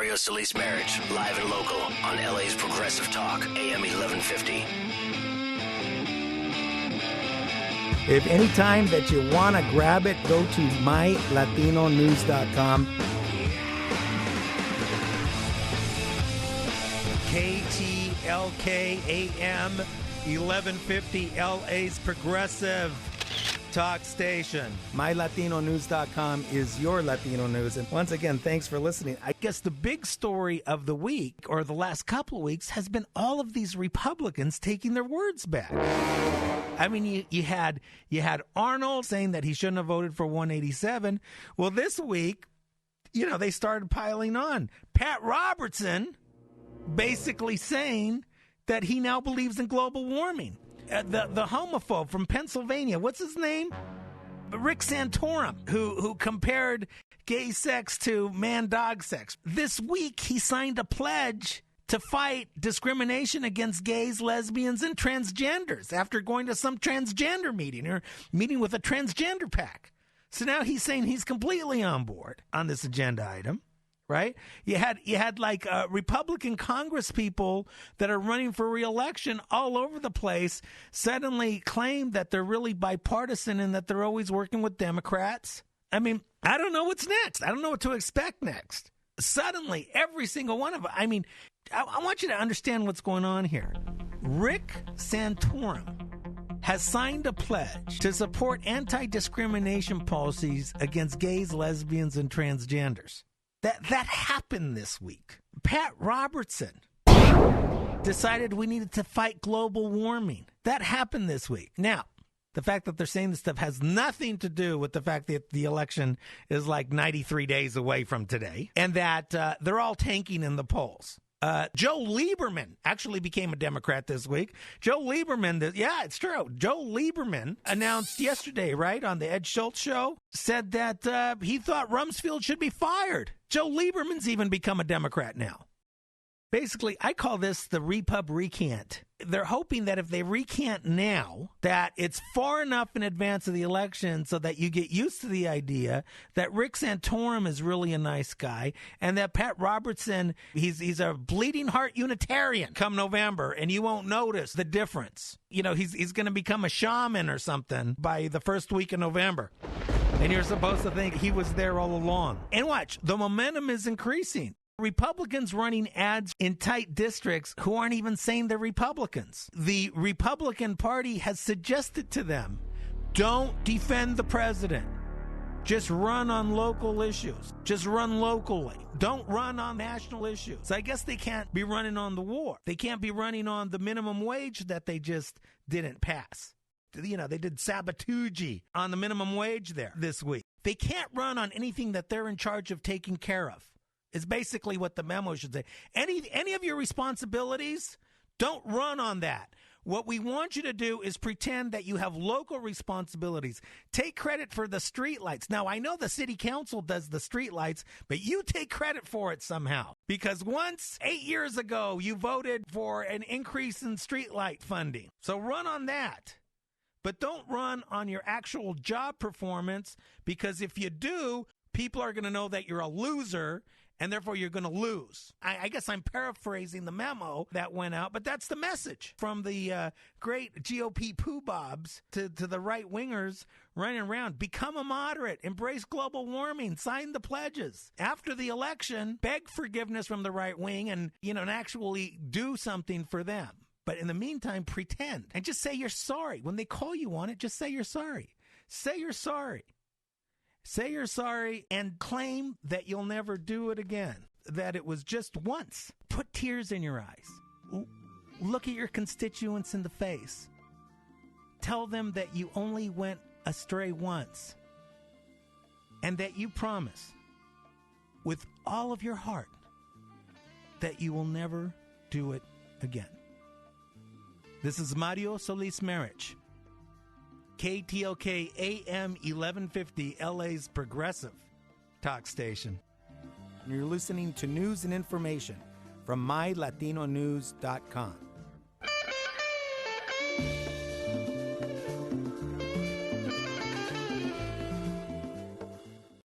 Mario Solis Marriage, live and local on LA's Progressive Talk, AM 1150. If any time that you want to grab it, go to mylatinonews.com. KTLK AM 1150, LA's Progressive Talk station. MyLatinoNews.com is your Latino news. And once again, thanks for listening. I guess the big story of the week, or the last couple of weeks, has been all of these Republicans taking their words back. I mean, you had Arnold saying that he shouldn't have voted for 187. Well, this week, they started piling on. Pat Robertson basically saying that he now believes in global warming. The homophobe from Pennsylvania, what's his name? Rick Santorum, who compared gay sex to man-dog sex. This week, he signed a pledge to fight discrimination against gays, lesbians, and transgenders after going to some transgender meeting or meeting with a transgender pack. So now he's saying he's completely on board on this agenda item. Right? You had like Republican Congress people that are running for re-election all over the place suddenly claim that they're really bipartisan and that they're always working with Democrats. I mean, I don't know what's next. I don't know what to expect next. Suddenly, every single one of them. I mean, I want you to understand what's going on here. Rick Santorum has signed a pledge to support anti-discrimination policies against gays, lesbians, and transgenders. That happened this week. Pat Robertson decided we needed to fight global warming. That happened this week. Now, the fact that they're saying this stuff has nothing to do with the fact that the election is like 93 days away from today and that they're all tanking in the polls. Joe Lieberman actually became a Democrat this week. Joe Lieberman, yeah, it's true. Joe Lieberman announced yesterday, right, on the Ed Schultz show, said that he thought Rumsfeld should be fired. Joe Lieberman's even become a Democrat now. Basically, I call this the Repub Recant. They're hoping that if they recant now, that it's far enough in advance of the election so that you get used to the idea that Rick Santorum is really a nice guy and that Pat Robertson, he's a bleeding heart Unitarian come November, and you won't notice the difference. He's going to become a shaman or something by the first week of November. And you're supposed to think he was there all along. And watch, the momentum is increasing. Republicans running ads in tight districts who aren't even saying they're Republicans. The Republican Party has suggested to them, don't defend the president. Just run on local issues. Just run locally. Don't run on national issues. So I guess they can't be running on the war. They can't be running on the minimum wage that they just didn't pass. They did sabotage on the minimum wage there this week. They can't run on anything that they're in charge of taking care of. Is basically what the memo should say. Any of your responsibilities, don't run on that. What we want you to do is pretend that you have local responsibilities. Take credit for the streetlights. Now, I know the city council does the streetlights, but you take credit for it somehow. Because once, 8 years ago, you voted for an increase in streetlight funding. So run on that. But don't run on your actual job performance, because if you do, people are going to know that you're a loser, and therefore you're going to lose. I guess I'm paraphrasing the memo that went out, but that's the message from the great GOP poo-bobs to the right-wingers running around. Become a moderate. Embrace global warming. Sign the pledges. After the election, beg forgiveness from the right wing and actually do something for them. But in the meantime, pretend and just say you're sorry. When they call you on it, just say you're sorry. Say you're sorry. Say you're sorry and claim that you'll never do it again, that it was just once. Put tears in your eyes. Look at your constituents in the face. Tell them that you only went astray once and that you promise with all of your heart that you will never do it again. This is Mario Solis Marriage. KTLK AM 1150, LA's Progressive Talk station. You're listening to news and information from MyLatinoNews.com.